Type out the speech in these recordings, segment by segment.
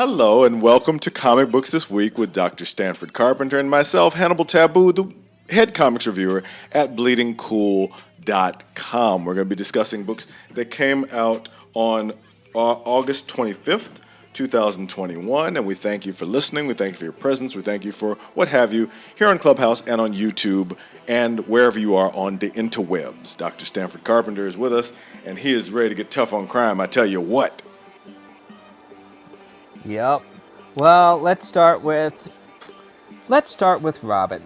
Hello and welcome to Comic Books This Week with Dr. Stanford Carpenter and myself, Hannibal Tabu, the head comics reviewer at bleedingcool.com. We're going to be discussing books that came out on August 25th, 2021, and we thank you for listening, we thank you for your presence, we thank you for what have you here on Clubhouse and on YouTube and wherever you are on the interwebs. Dr. Stanford Carpenter is with us, and he is ready to get tough on crime, I tell you what. Yep. Well, let's start with Robin.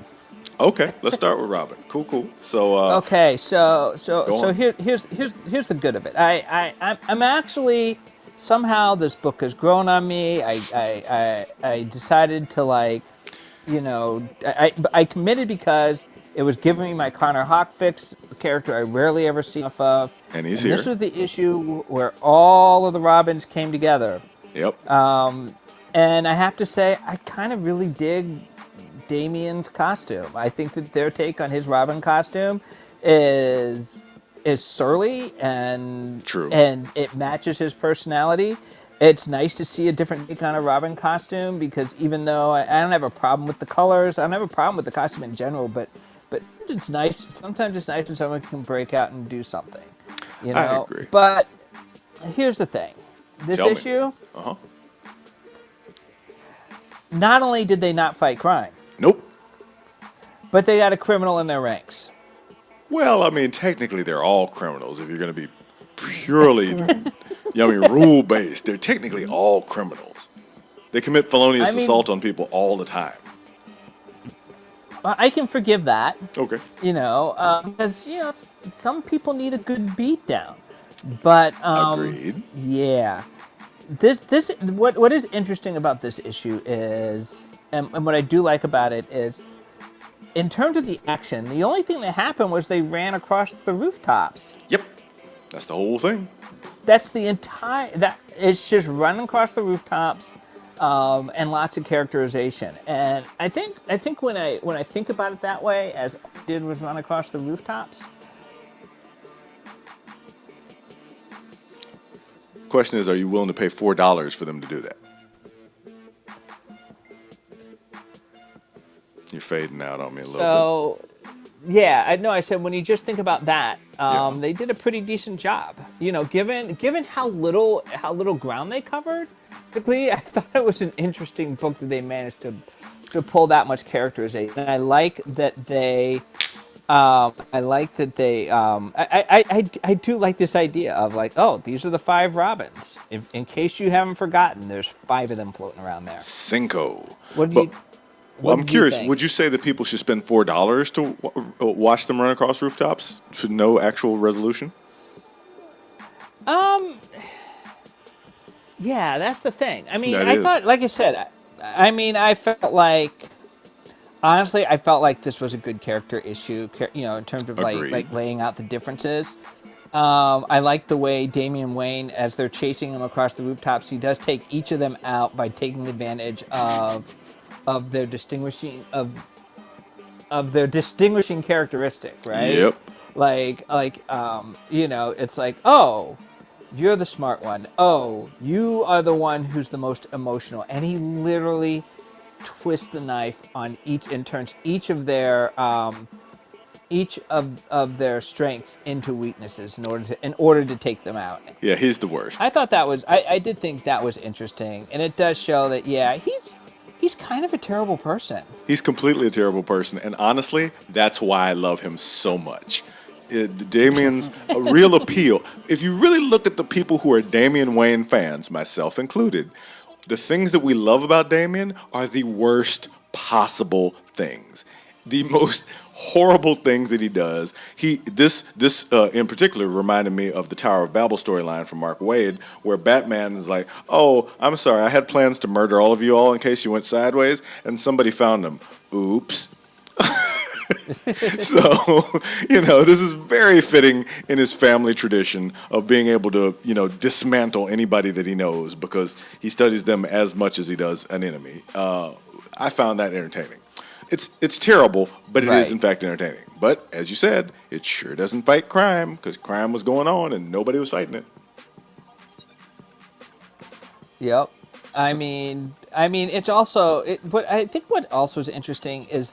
Okay, let's start with Robin. Cool. So Okay, so on. here's the good of it. I'm actually somehow this book has grown on me. I decided to I committed because it was giving me my Connor Hawk fix, a character I rarely ever see enough of. And he's This here. was the issue where all of the Robins came together. Yep. And I have to say, I kind of really dig Damien's costume. I think that their take on his Robin costume is surly and True. and it matches his personality. It's nice to see a different take on a Robin costume because even though I don't have a problem with the colors, I don't have a problem with the costume in general, but it's nice. Sometimes it's nice when someone can break out and do something, you know. I agree. But here's the thing: this Tell me. issue. Uh-huh. Not only did they not fight crime, Nope. but they got a criminal in their ranks. Well, I mean, technically they're all criminals if you're going to be purely, rule-based. They're technically all criminals. They commit felonious assault on people all the time. I can forgive that. Okay. Because some people need a good beat down. But Agreed. yeah, what is interesting about this issue is, and what I do like about it is, in terms of the action, the only thing that happened was they ran across the rooftops. Yep. That's the whole thing. That's it's just running across the rooftops, and lots of characterization. And I think when I think about it that way, as all I did was run across the rooftops. Question is, are you willing to pay $4 for them to do that? You're fading out on me a little bit. Yeah, I said when you just think about that, Yeah. they did a pretty decent job. Given how little ground they covered, I thought it was an interesting book that they managed to pull that much characterization. And I like that they. I do like this idea of these are the 5 Robins. In case you haven't forgotten, there's 5 of them floating around there. Cinco. What do you? Well, I'm curious. Think? Would you say that people should spend $4 to watch them run across rooftops for no actual resolution? Yeah, that's the thing. I mean, I thought, like I said, I felt like, honestly, I felt like this was a good character issue. In terms of like laying out the differences. I like the way Damian Wayne, as they're chasing him across the rooftops, he does take each of them out by taking advantage of their distinguishing characteristic, right? Yep. It's like, oh, you're the smart one. Oh, you are the one who's the most emotional, and he literally twists the knife on each and turns each of their strengths into weaknesses in order to take them out. Yeah, he's the worst. I thought that was I did think that was interesting, and it does show that he's kind of a terrible person. He's completely a terrible person, and honestly, that's why I love him so much. Damien's a real appeal. If you really look at the people who are Damian Wayne fans, myself included, the things that we love about Damien are the worst possible things. The most horrible things that he does. This in particular reminded me of the Tower of Babel storyline from Mark Waid, where Batman is like, "Oh, I'm sorry, I had plans to murder all of you all in case you went sideways, and somebody found them. Oops." So, this is very fitting in his family tradition of being able to, dismantle anybody that he knows because he studies them as much as he does an enemy. I found that entertaining. It's terrible, but it is in fact entertaining. But as you said, it sure doesn't fight crime because crime was going on and nobody was fighting it. Yep. I So mean, it's also what I think. What also is interesting is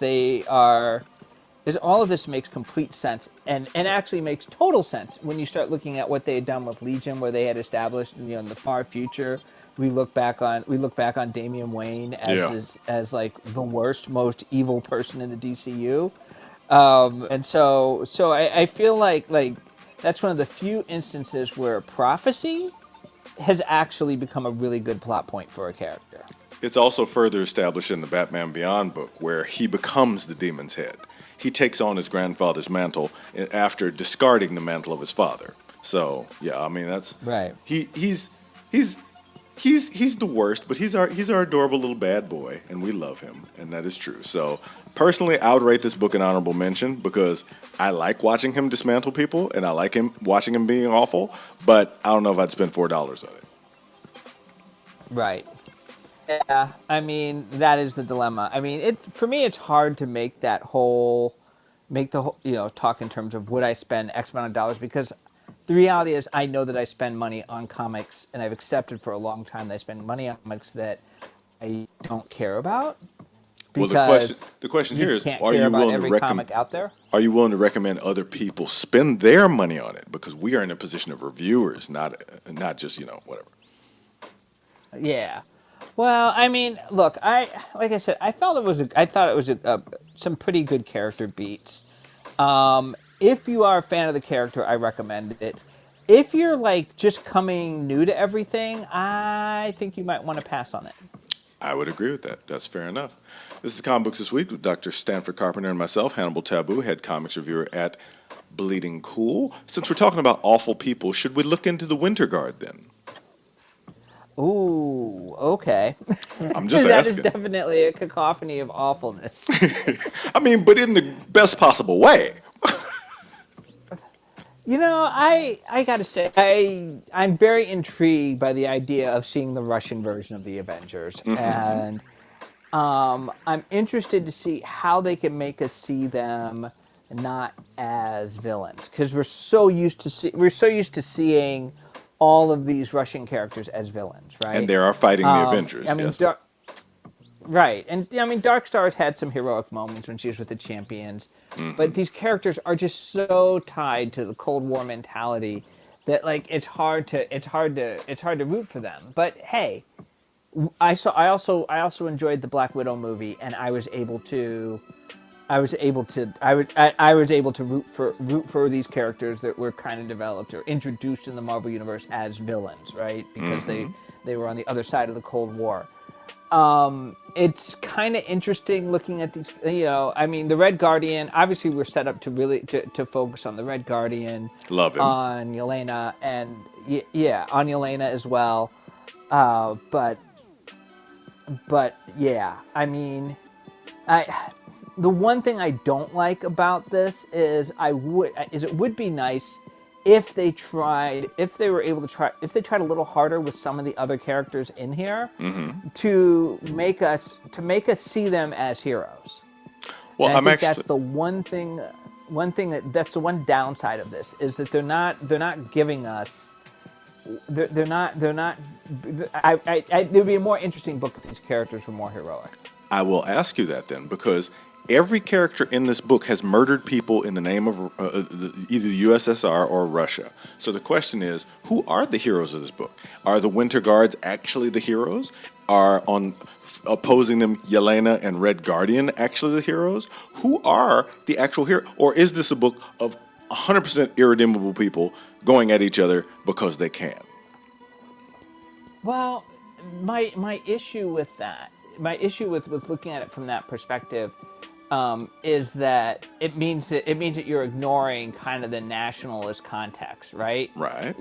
all of this makes complete sense and actually makes total sense when you start looking at what they had done with Legion, where they had established, in the far future. We look back on Damian Wayne as yeah, as like the worst, most evil person in the DCU. And so I feel like that's one of the few instances where prophecy has actually become a really good plot point for a character. it's also further established in the Batman Beyond book where he becomes the demon's head. He takes on his grandfather's mantle after discarding the mantle of his father. So yeah, I mean that's Right. he's he's he's the worst, but he's our adorable little bad boy, and we love him, and that is true. So personally, I would rate this book an honorable mention because I like watching him dismantle people, and I like him watching him being awful. But I don't know if I'd spend $4 on it. Right. Yeah, I mean that is the dilemma. I mean, it's for me, it's hard to make the whole, talk in terms of would I spend X amount of dollars, because the reality is I know that I spend money on comics, and I've accepted for a long time that I spend money on comics that I don't care about, Well, the because question you here is, can't care about every comic out there. are you willing to recommend other people spend their money on it? Because we are in a position of reviewers, not just whatever. Yeah. Well, I mean, look, like I said, I thought it was some pretty good character beats. If you are a fan of the character, I recommend it. If you're like just coming new to everything, I think you might want to pass on it. I would agree with that. That's fair enough. This is Comic Books This Week with Dr. Stanford Carpenter and myself, Hannibal Tabu, head comics reviewer at Bleeding Cool. Since we're talking about awful people, should we look into the Winter Guard then? Ooh, okay. I'm just That is asking. definitely a cacophony of awfulness. I mean, but in the best possible way. I gotta say, I'm very intrigued by the idea of seeing the Russian version of the Avengers, and I'm interested to see how they can make us see them not as villains, because we're so used to seeing all of these Russian characters as villains, And right? they are fighting the Avengers, I mean, yes. right, and I mean, Dark Star's had some heroic moments when she was with the Champions, but these characters are just so tied to the Cold War mentality that like it's hard to root for them. But hey, I also enjoyed the Black Widow movie, and I was able to root for these characters that were kind of developed or introduced in the Marvel universe as villains, right? Because they were on the other side of the Cold War. It's kind of interesting looking at these. I mean, the Red Guardian. Obviously, we're set up to really to focus on the Red Guardian, Love him. on Yelena, and yeah, on Yelena as well. But yeah, I mean, I the one thing I don't like about this is it would be nice if they were able to if they tried a little harder with some of the other characters in here to make us see them as heroes. Well, And I I'm think that's actually the that's the one downside of this, is that they're not giving us they're not there'd be a more interesting book if these characters were more heroic. I will ask you that then, because every character in this book has murdered people in the name of either the USSR or Russia. So the question is, who are the heroes of this book? Are the Winter Guards actually the heroes? Are on opposing them Yelena and Red Guardian actually the heroes? Who are the actual heroes? Or is this a book of 100% irredeemable people going at each other because they can? Well, my issue with that, my issue with looking at it from that perspective, is that it means that you're ignoring kind of the nationalist context, right? Right?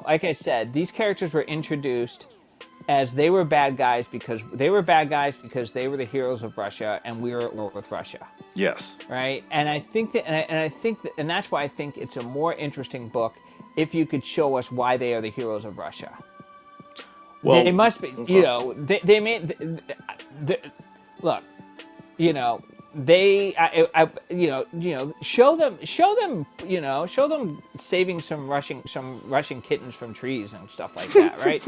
Like I said, these characters were introduced as they were bad guys because they were the heroes of Russia, and we were at war with Russia, Yes. right? And I think that, and that's why I think it's a more interesting book if you could show us why they are the heroes of Russia. They Well, must be, okay. they made, look, you know, show them, show them saving some Russian kittens from trees and stuff like that, right?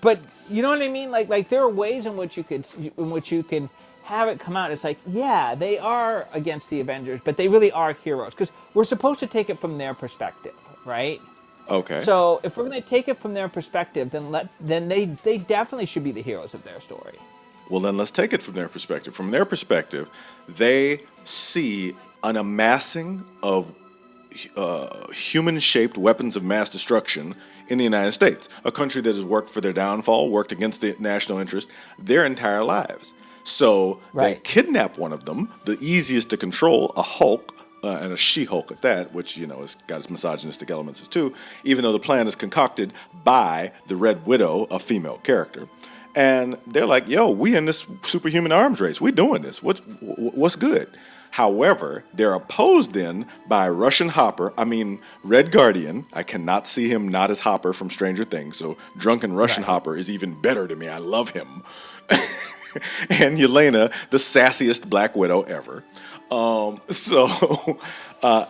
but you know what I mean? Like there are ways in which you can have it come out. It's like, yeah, they are against the Avengers, but they really are heroes because we're supposed to take it from their perspective, right? Okay. So if we're going to take it from their perspective, then they definitely should be the heroes of their story. Well, then let's take it from their perspective. From their perspective, they see an amassing of human-shaped weapons of mass destruction in the United States, a country that has worked for their downfall, worked against the national interest their entire lives. So they Right. kidnap one of them, the easiest to control, a Hulk, and a she-Hulk at that, which, has got its misogynistic elements too, even though the plan is concocted by the Red Widow, a female character. And they're like, yo, we in this superhuman arms race. We doing this. What's good? However, they're opposed then by Russian Hopper. I mean, Red Guardian. I cannot see him not as Hopper from Stranger Things. So drunken Russian Right. Hopper is even better to me. I love him. And Yelena, the sassiest Black Widow ever. So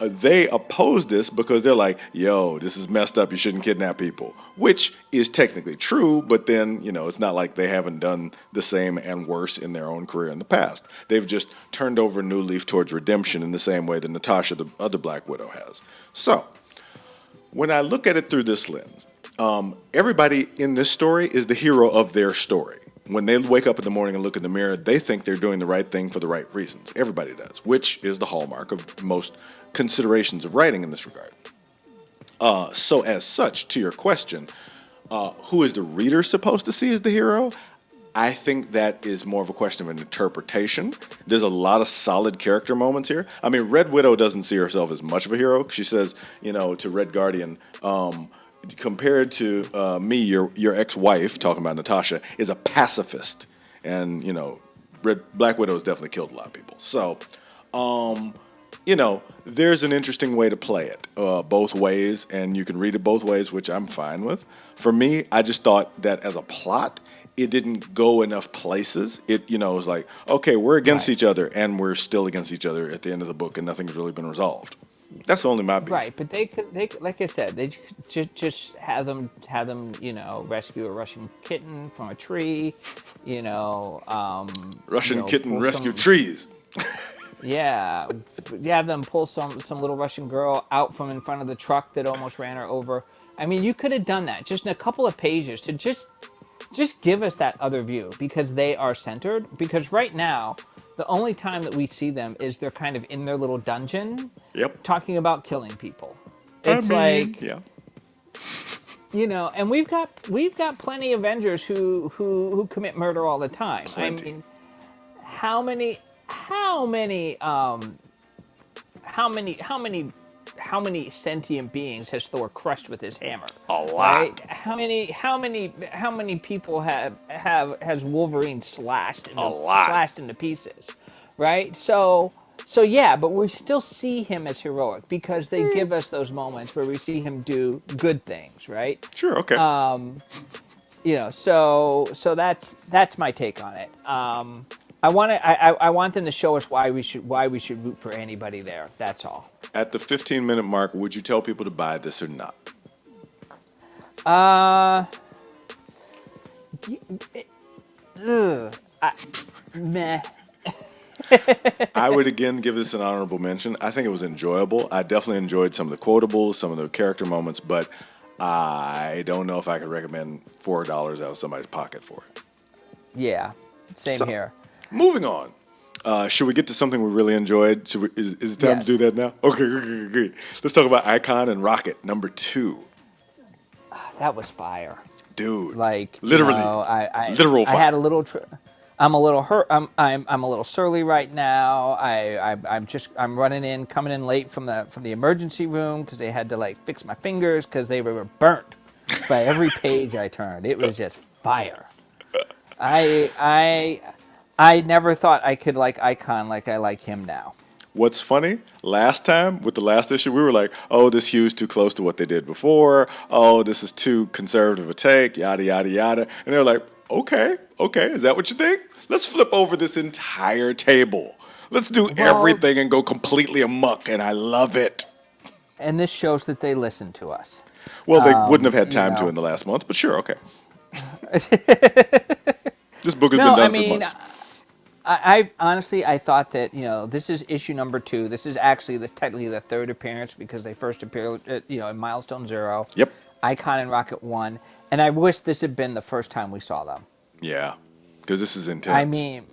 they oppose this because they're like, yo, this is messed up. You shouldn't kidnap people, which is technically true. But then, it's not like they haven't done the same and worse in their own career in the past. They've just turned over a new leaf towards redemption in the same way that Natasha, the other Black Widow, has. So when I look at it through this lens, everybody in this story is the hero of their story. When they wake up in the morning and look in the mirror, they think they're doing the right thing for the right reasons. Everybody does, which is the hallmark of most considerations of writing in this regard. So as such, to your question, who is the reader supposed to see as the hero? I think that is more of a question of an interpretation. There's a lot of solid character moments here. I mean, Red Widow doesn't see herself as much of a hero. She says, to Red Guardian, compared to me, your ex-wife, talking about Natasha, is a pacifist. And, Black Widow has definitely killed a lot of people. So, there's an interesting way to play it both ways, and you can read it both ways, which I'm fine with. For me, I just thought that as a plot, it didn't go enough places. It, was like, okay, we're against Right. each other, and we're still against each other at the end of the book, and nothing's really been resolved. That's only my beef. Right, but they could, like I said, they just have them, rescue a Russian kitten from a tree, Russian kitten pull rescue some, trees. yeah, have them pull some little Russian girl out from in front of the truck that almost ran her over. I mean, you could have done that just in a couple of pages to just give us that other view because they are centered. Because right now, the only time that we see them is they're kind of in their little dungeon Yep. talking about killing people. I It's mean, like, yeah. and we've got plenty of Avengers who commit murder all the time. Plenty. I mean, how many how many sentient beings has Thor crushed with his hammer? A lot. Right? How many people has Wolverine A lot. slashed into pieces? Right? So yeah, but we still see him as heroic because they give us those moments where we see him do good things, right? Sure, okay. So that's my take on it. I want them to show us why we should root for anybody there. That's all. At the 15-minute mark, would you tell people to buy this or not? Meh. I would again give this an honorable mention. I think it was enjoyable. I definitely enjoyed some of the quotables, some of the character moments, but I don't know if I could recommend $4 out of somebody's pocket for it. Yeah, same So, here. moving on. Should we get to something we really enjoyed? Is it time Yes. to do that now? Okay, great. Let's talk about Icon and Rocket, number 2. That was fire. Dude, Like literally, literal I fire. had a little. I'm a little hurt. I'm a little surly right now. I'm coming in late from the emergency room because they had to like fix my fingers because they were burnt by every page I turned. It was just fire. I never thought I could like Icon like I like him now. What's funny, last time with the last issue, we were like, oh, this hue's too close to what they did before. Oh, this is too conservative a take, yada, yada, yada. And they're like, okay, is that what you think? Let's flip over this entire table. Let's do Well, everything and go completely amok, and I love it. and this shows that they listen to us. Well, they wouldn't have had You time to know, in the last month, but sure, okay. This book has been no, I done for mean, months. I honestly I thought that this is issue number 2. This is actually technically the third appearance because they first appeared in Milestone Zero, Yep. Icon and Rocket One, and I wish this had been the first time we saw them. Yeah, because this is I intense. mean,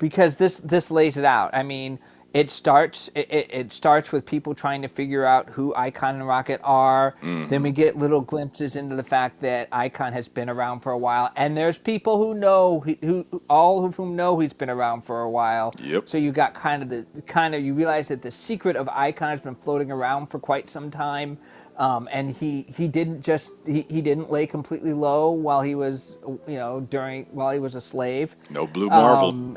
because this lays it out. I mean, it starts with people trying to figure out who Icon and Rocket are. Then Mm-hmm. we get little glimpses into the fact that Icon has been around for a while, and there's people who know who all of whom know he's been around for a while. Yep. So you got you realize that the secret of Icon has been floating around for quite some time. And he didn't he didn't lay completely low while he was while he was a slave. No Blue Marvel.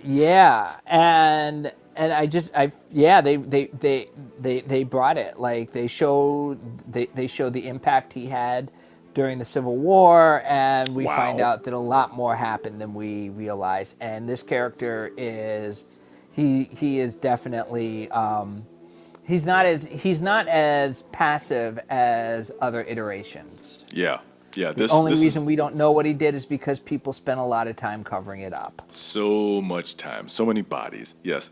Yeah, and I yeah they brought it, like they showed the impact he had during the Civil War, and we find Wow. out that a lot more happened than we realize. And this character is he is definitely he's not as passive as other iterations. Yeah. Yeah. The This only this reason is we don't know what he did is because people spent a lot of time covering it up. so much time, so many bodies. Yes.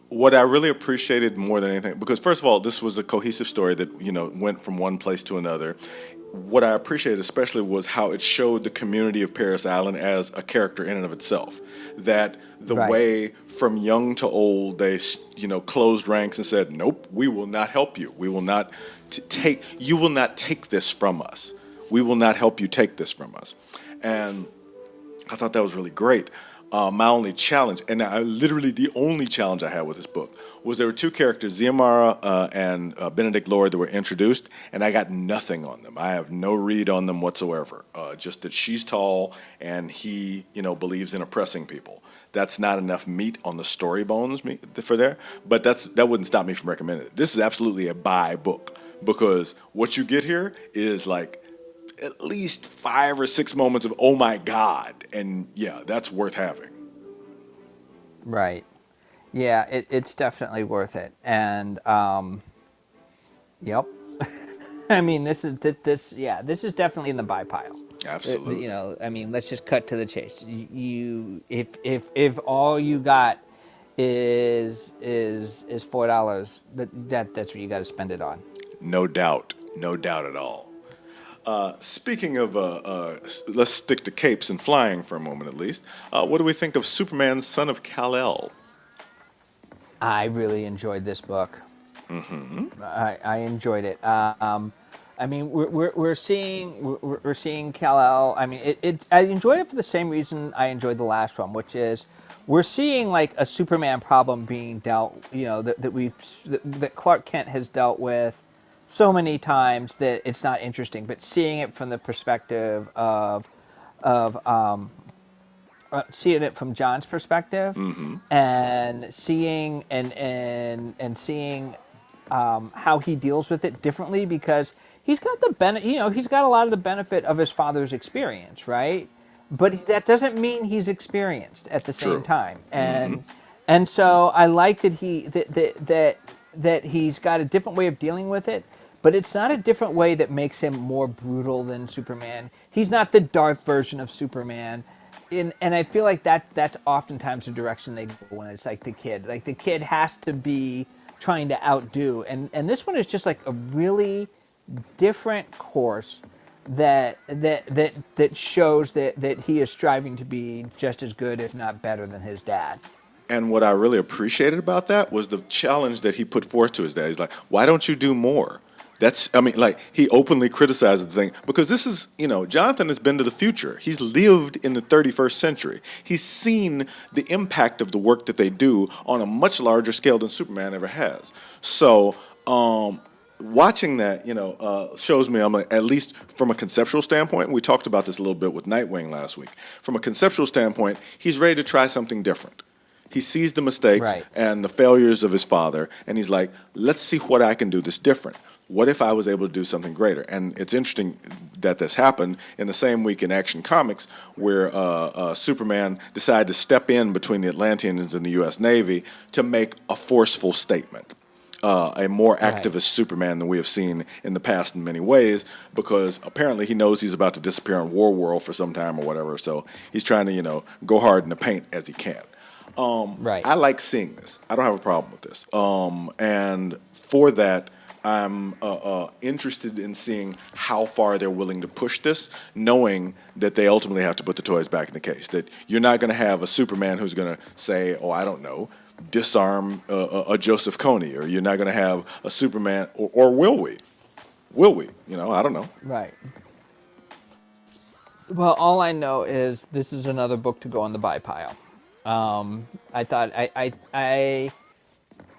What I really appreciated more than anything, because first of all, this was a cohesive story that went from one place to another. What I appreciated especially was how it showed the community of Paris Island as a character in and of itself. That the Right. way from young to old they closed ranks and said, "Nope, we will not help you. We will not take. You will not take this from us. We will not help you take this from us." And I thought that was really great. My only challenge, and literally the only challenge I had with this book, was there were two characters, Ziamara and Benedict Lord, that were introduced, and I got nothing on them. I have no read on them whatsoever. Just that she's tall and he, believes in oppressing people. That's not enough meat on the story bones for there, but that wouldn't stop me from recommending it. This is absolutely a buy book because what you get here is like at least 5 or 6 moments of oh my god, and yeah, that's worth having. Right. Yeah, it's definitely worth it. And yep. I mean, this is definitely in the buy pile. Absolutely. I mean, let's just cut to the chase. If all you got is $4, that's what you got to spend it on. No doubt, no doubt at all. Speaking of, let's stick to capes and flying for a moment at least. What do we think of Superman, Son of Kal-El? I really enjoyed this book. I enjoyed it. I mean, we're seeing Kal-El. I mean, I enjoyed it for the same reason I enjoyed the last one, which is we're seeing like a Superman problem being dealt. That Clark Kent has dealt with so many times that it's not interesting. But seeing it from the perspective of seeing it from John's perspective, Mm-hmm. and seeing how he deals with it differently, because he's got he's got a lot of the benefit of his father's experience, right? But that doesn't mean he's experienced at the same True. time, Mm-hmm. and so I like that that he's got a different way of dealing with it. But it's not a different way that makes him more brutal than Superman. He's not the dark version of Superman. And I feel like that's oftentimes the direction they go when it's like the kid. Like the kid has to be trying to outdo. And this one is just like a really different course that shows that he is striving to be just as good, if not better, than his dad. And what I really appreciated about that was the challenge that he put forth to his dad. He's like, "Why don't you do more?" I mean, like, he openly criticizes the thing because this is, Jonathan has been to the future. He's lived in the 31st century. He's seen the impact of the work that they do on a much larger scale than Superman ever has. So, watching that, shows me, I'm like, at least from a conceptual standpoint, we talked about this a little bit with Nightwing last week. From a conceptual standpoint, he's ready to try something different. He sees the mistakes Right. and the failures of his father, and he's like, let's see what I can do that's different. What if I was able to do something greater? And it's interesting, that this happened in the same week in Action Comics where Superman decided to step in between the Atlanteans and the U.S. Navy to make a forceful statement. A more Right. activist Superman than we have seen in the past in many ways, because apparently he knows he's about to disappear in War World for some time or whatever. So he's trying to, go hard in the paint as he can. Right. I like seeing this. I don't have a problem with this. And for that, I'm interested in seeing how far they're willing to push this, knowing that they ultimately have to put the toys back in the case. That you're not going to have a Superman who's going to say, "Oh, I don't know, disarm a Joseph Kony," or you're not going to have a Superman, or will we? Will we? I don't know. Right. Well, all I know is this is another book to go on the buy pile. I thought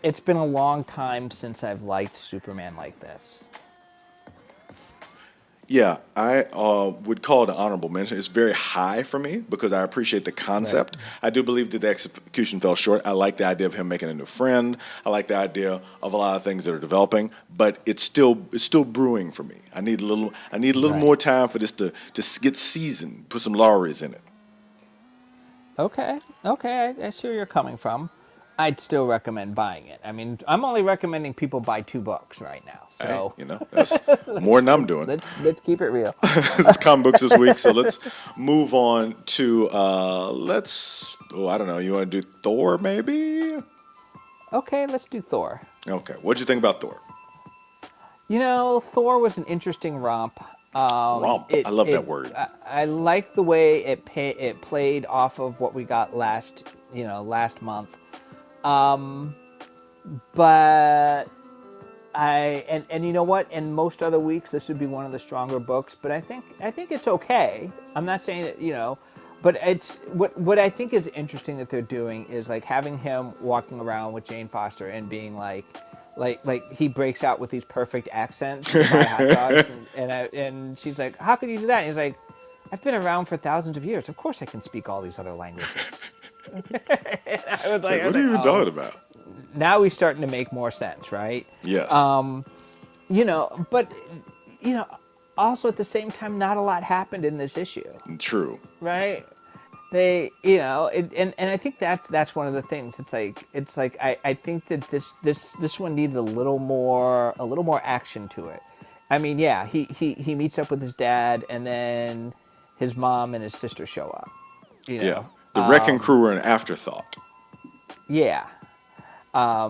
it's been a long time since I've liked Superman like this. Yeah, I would call it an honorable mention. It's very high for me because I appreciate the Right. concept. I do believe that the execution fell short. I like the idea of him making a new friend. I like the idea of a lot of things that are developing, but it's still brewing for me. I need a little more Right. time for this to get seasoned. Put some laurels in it. Okay. Okay. I see where you're coming from. I'd still recommend buying it. I mean, I'm only recommending people buy 2 books right now. Hey, So that's more than I'm doing. let's keep it real. This is comic books this week, so let's move on to I don't know. You want to do Thor maybe? Okay, let's do Thor. Okay. What'd you think about Thor? Thor was an interesting romp. Romp. I love that word. I like the way it played off of what we got last month. But and you know what? In most other weeks, this would be one of the stronger books. But I think it's okay. I'm not saying that but it's what I think is interesting that they're doing is like having him walking around with Jane Foster and being like he breaks out with these perfect accents to buy hot dogs and she's like, how can you do that? And he's like, I've been around for thousands of years. Of course I can speak all these other languages. And It's like, I was what are like, you even talking oh, about? now he's starting to make more sense, right? Yes. But you know, also at the same time, not a lot happened in this issue, True. right? And I think that's one of the things. It's like I think that this one needed a little more action to it. I mean, yeah, he meets up with his dad, and then his mom and his sister show up. You Yeah. know, The Wrecking Crew are an afterthought. yeah.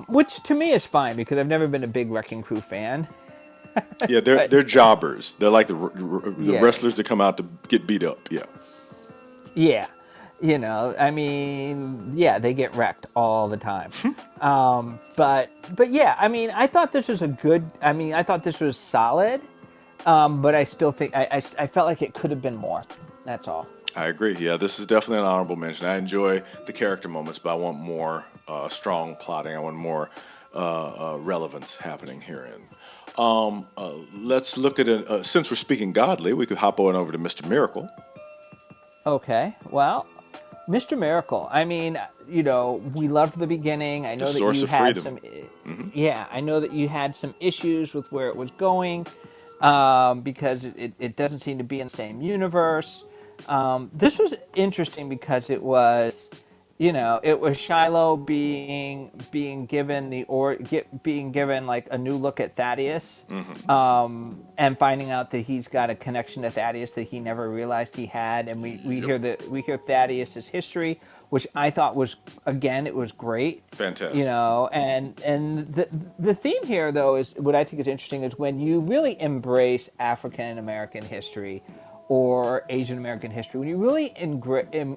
Which to me is fine because I've never been a big Wrecking Crew fan. Yeah, they're But they're jobbers. They're like the yeah, wrestlers that come out to get beat up. Yeah. yeah, I mean, yeah, they get wrecked all the time. But yeah, I mean, I thought this was a good. I mean, I thought this was solid. But I still think I felt like it could have been more. That's all. I agree. Yeah, this is definitely an honorable mention. I enjoy the character moments, but I want more strong plotting. I want more relevance happening herein. Let's look at it. Since we're speaking godly, we could hop on over to Mr. Miracle, Okay, well, Mr. Miracle. I mean, we loved the beginning. I the know that source you of had freedom. some, yeah, I know that you had some issues with where it was going, because it doesn't seem to be in the same universe. This was interesting because it was Shiloh being given being given like a new look at Thaddeus, and finding out that he's got a connection to Thaddeus that he never realized he had, and Yep. we hear Thaddeus's history, which I thought was, again, it was great. Fantastic. And the theme here, though, is what I think is interesting is when you really embrace African American history or Asian American history, when you really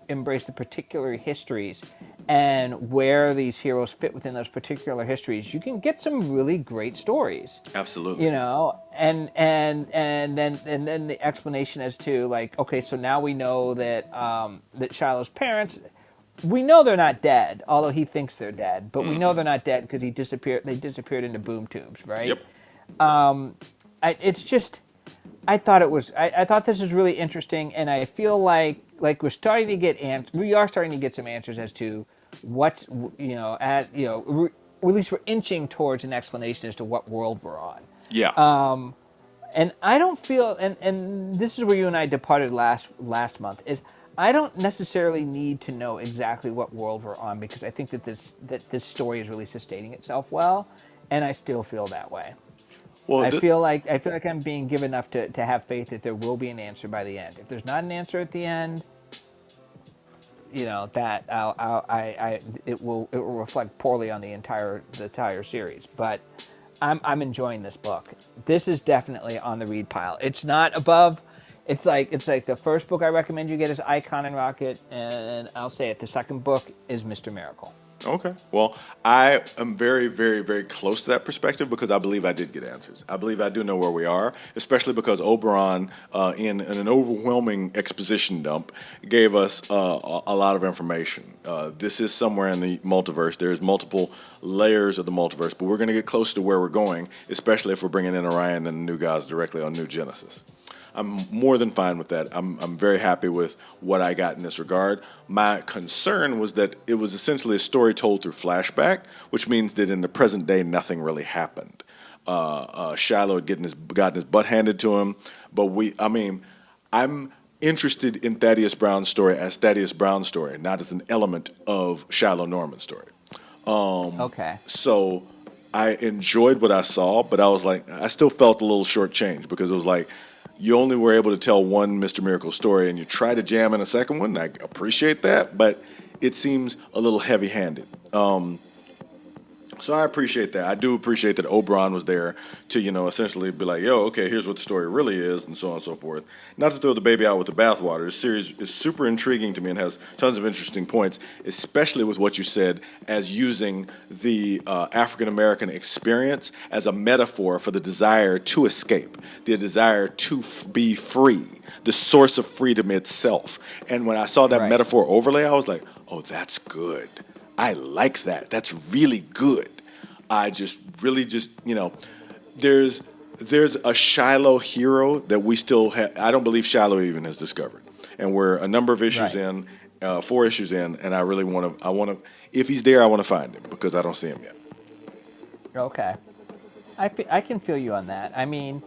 embrace the particular histories and where these heroes fit within those particular histories, you can get some really great stories. Absolutely. And then the explanation as to, like, okay, so now we know that Shiloh's parents, we know they're not dead, although he thinks they're dead, but we know they're not dead because they disappeared into boom tubes, right? Yep. It's just, I thought this was really interesting, and I feel like we are starting to get some answers as to what's, or at least we're inching towards an explanation as to what world we're on. Yeah. and I don't feel, and this is where you and I departed last month, is I don't necessarily need to know exactly what world we're on, because I think that this story is really sustaining itself well, and I still feel that way. Well, I feel like I'm being given enough to have faith that there will be an answer by the end. If there's not an answer at the end, that it will reflect poorly on the entire series. But I'm enjoying this book. This is definitely on the read pile. It's not above. It's like the first book I recommend you get is Icon and Rocket, and I'll say it. The second book is Mr. Miracle. okay. Well, I am very, very, very close to that perspective because I believe I did get answers. I believe I do know where we are, especially because Oberon, in an overwhelming exposition dump, gave us a lot of information. This is somewhere in the multiverse. There's multiple layers of the multiverse, but we're going to get close to where we're going, especially if we're bringing in Orion and the new gods directly on New Genesis. I'm more than fine with that. I'm very happy with what I got in this regard. My concern was that it was essentially a story told through flashback, which means that in the present day, nothing really happened. Shiloh had gotten his butt handed to him, but I'm interested in Thaddeus Brown's story as Thaddeus Brown's story, not as an element of Shiloh Norman's story. Okay. So I enjoyed what I saw, but I was like, I still felt a little shortchanged because it was like, you only were able to tell one Mr. Miracle story and you try to jam in a second one. I appreciate that, but it seems a little heavy handed. So I appreciate that. I do appreciate that Oberon was there to, essentially be like, yo, okay, here's what the story really is, and so on and so forth. Not to throw the baby out with the bathwater. This series is super intriguing to me and has tons of interesting points, especially with what you said as using the African American experience as a metaphor for the desire to escape, the desire to be free, the source of freedom itself. And when I saw that Right. metaphor overlay, I was like, oh, that's good. I like that. That's really good. I just really there's a Shiloh hero that we still have. I don't believe Shiloh even has discovered, and we're a number of issues Right. in, 4 issues in, and I really want to. I want to. If he's there, I want to find him because I don't see him yet. Okay. I can feel you on that. I mean,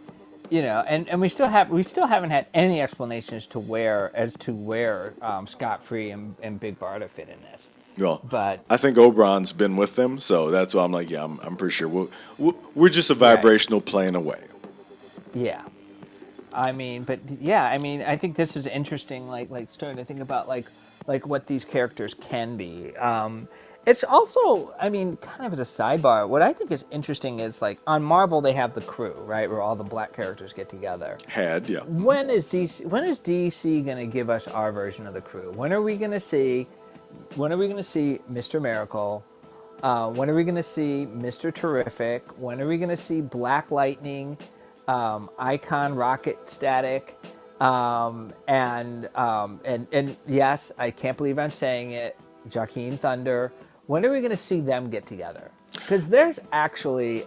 and we still haven't had any explanation as to where Scott Free and Big Barda fit in this. Well, But I think Oberon's been with them, so that's why I'm like, yeah, I'm pretty sure we're just a right, vibrational plane away. yeah. I think this is interesting. Like starting to think about like what these characters can be. It's also, kind of as a sidebar, what I think is interesting is like on Marvel they have the Crew, right, where all the black characters get together. Yeah. When is DC going to give us our version of the Crew? When are we going to see Mr. Miracle? When are we going to see Mr. Terrific? When are we going to see Black Lightning, Icon, Rocket, Static, and yes, I can't believe I'm saying it, Joaquin Thunder. When are we going to see them get together? Because there's actually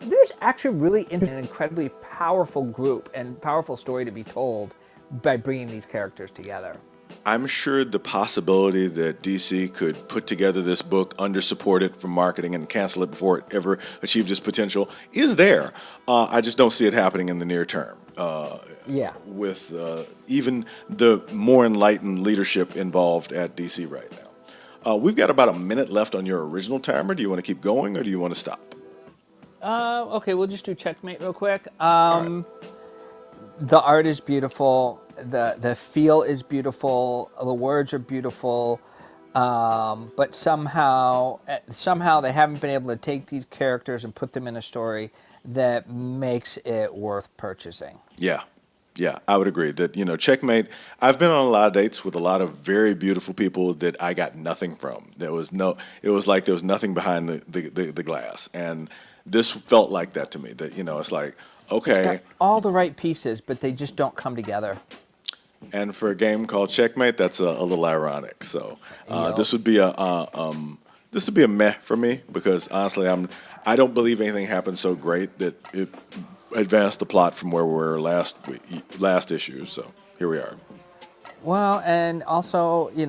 really an incredibly powerful group and powerful story to be told by bringing these characters together. I'm sure the possibility that DC could put together this book, undersupport it from marketing, and cancel it before it ever achieved its potential is there. I just don't see it happening in the near term. Yeah. With even the more enlightened leadership involved at DC right now. We've got about a minute left on your original timer. Do you want to keep going or do you want to stop? Okay, we'll just do Checkmate real quick. All right. The art is beautiful. The feel is beautiful. The words are beautiful. But somehow they haven't been able to take these characters and put them in a story that makes it worth purchasing. Yeah. Yeah, I would agree that, Checkmate, I've been on a lot of dates with a lot of very beautiful people that I got nothing from. It was like there was nothing behind the glass. And this felt like that to me, that, it's like, It's got okay. all the right pieces, but they just don't come together. And for a game called Checkmate, that's a little ironic. So Yep. this would be a meh for me because honestly, I don't believe anything happened so great that it advanced the plot from where we were last issue. So here we are. Well, and also, we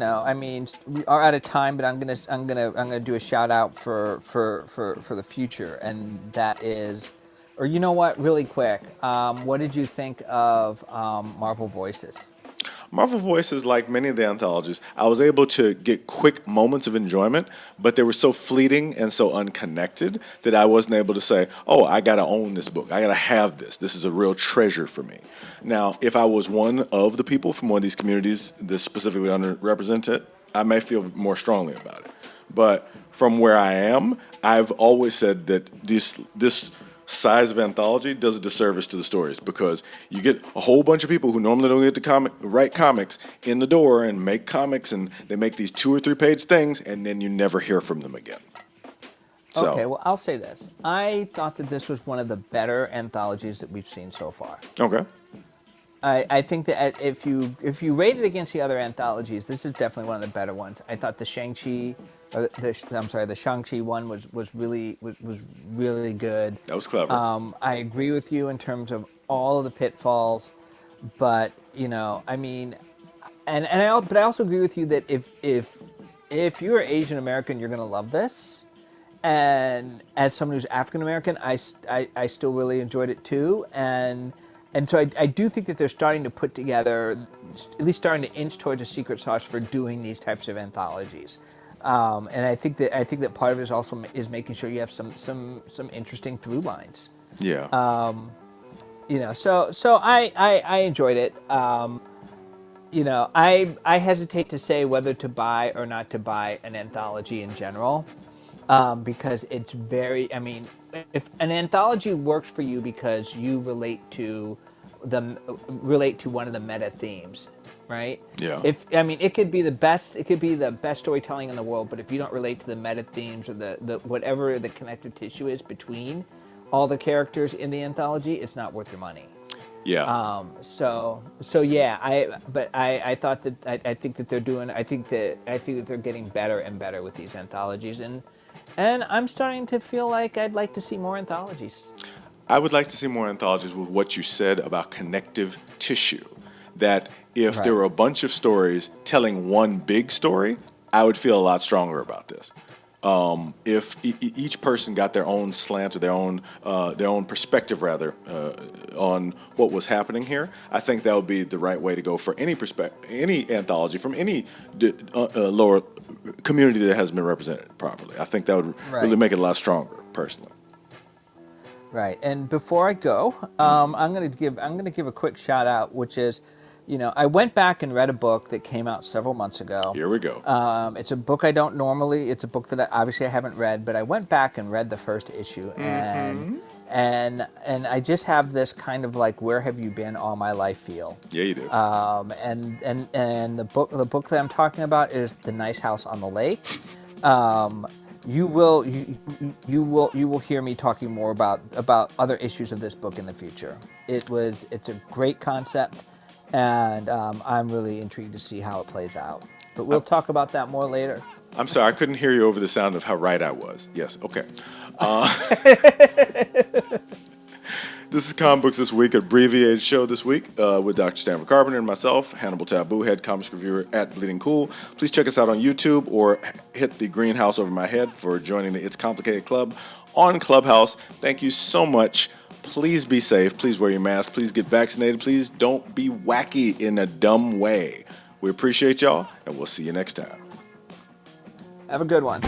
are out of time, but I'm gonna do a shout out for the future, and that is Or you know what? Really quick, what did you think of Marvel Voices? Marvel Voices, like many of the anthologies, I was able to get quick moments of enjoyment, but they were so fleeting and so unconnected that I wasn't able to say, oh, I got to own this book. I got to have this. This is a real treasure for me. Now, if I was one of the people from one of these communities that's specifically underrepresented, I may feel more strongly about it. But from where I am, I've always said that this size of anthology does a disservice to the stories because you get a whole bunch of people who normally don't get to write comics in the door and make comics, and they make these 2 or 3 page things, and then you never hear from them again. Okay, So, well, I'll say this. I thought that this was one of the better anthologies that we've seen so far. okay. I think that if you rate it against the other anthologies, this is definitely one of the better ones. I thought the Shang-Chi, the Shang-Chi one was really good. That was clever. I agree with you in terms of all of the pitfalls, but I mean, but I also agree with you that if you're Asian American, you're gonna love this. And as someone who's African American, I still really enjoyed it too. And so I do think that they're starting to put together, at least starting to inch towards a secret sauce for doing these types of anthologies. And I think that part of it is also is making sure you have some interesting through lines. Yeah. So I enjoyed it. I hesitate to say whether to buy or not to buy an anthology in general, because it's very. I mean, if an anthology works for you because you relate to one of the meta themes, right? Yeah. It could be the best. It could be the best storytelling in the world, but if you don't relate to the meta themes or the whatever the connective tissue is between all the characters in the anthology, it's not worth your money. Yeah. So yeah, I thought that I think that they're doing. I think that they're getting better and better with these anthologies, and I'm starting to feel like I'd like to see more anthologies. I would like to see more anthologies with what you said about connective tissue. That if there Right. were a bunch of stories telling one big story, I would feel a lot stronger about this. If each person got their own slant or their own perspective rather on what was happening here, I think that would be the right way to go for any anthology from any lower community that hasn't been represented properly. I think that would really Right. make it a lot stronger, personally. Right. And before I go, I'm going to give a quick shout out, which is, I went back and read a book that came out several months ago. Here we go. It's a book I don't normally. It's a book that obviously I haven't read, but I went back and read the first issue, and I just have this kind of like, where have you been all my life feel. Yeah, you do. And the book that I'm talking about is The Nice House on the Lake. You will hear me talking more about other issues of this book in the future. It's a great concept, and I'm really intrigued to see how it plays out. But we'll talk about that more later. I'm sorry, I couldn't hear you over the sound of how right I was. Yes, okay. This is Comic Books This Week, an abbreviated show this week with Dr. Stanford Carpenter and myself, Hannibal Tabu, head comics reviewer at Bleeding Cool. Please check us out on YouTube or hit the greenhouse over my head for joining the It's Complicated Club on Clubhouse. Thank you so much. Please be safe. Please wear your mask. Please get vaccinated. Please don't be wacky in a dumb way. We appreciate y'all, and we'll see you next time. Have a good one.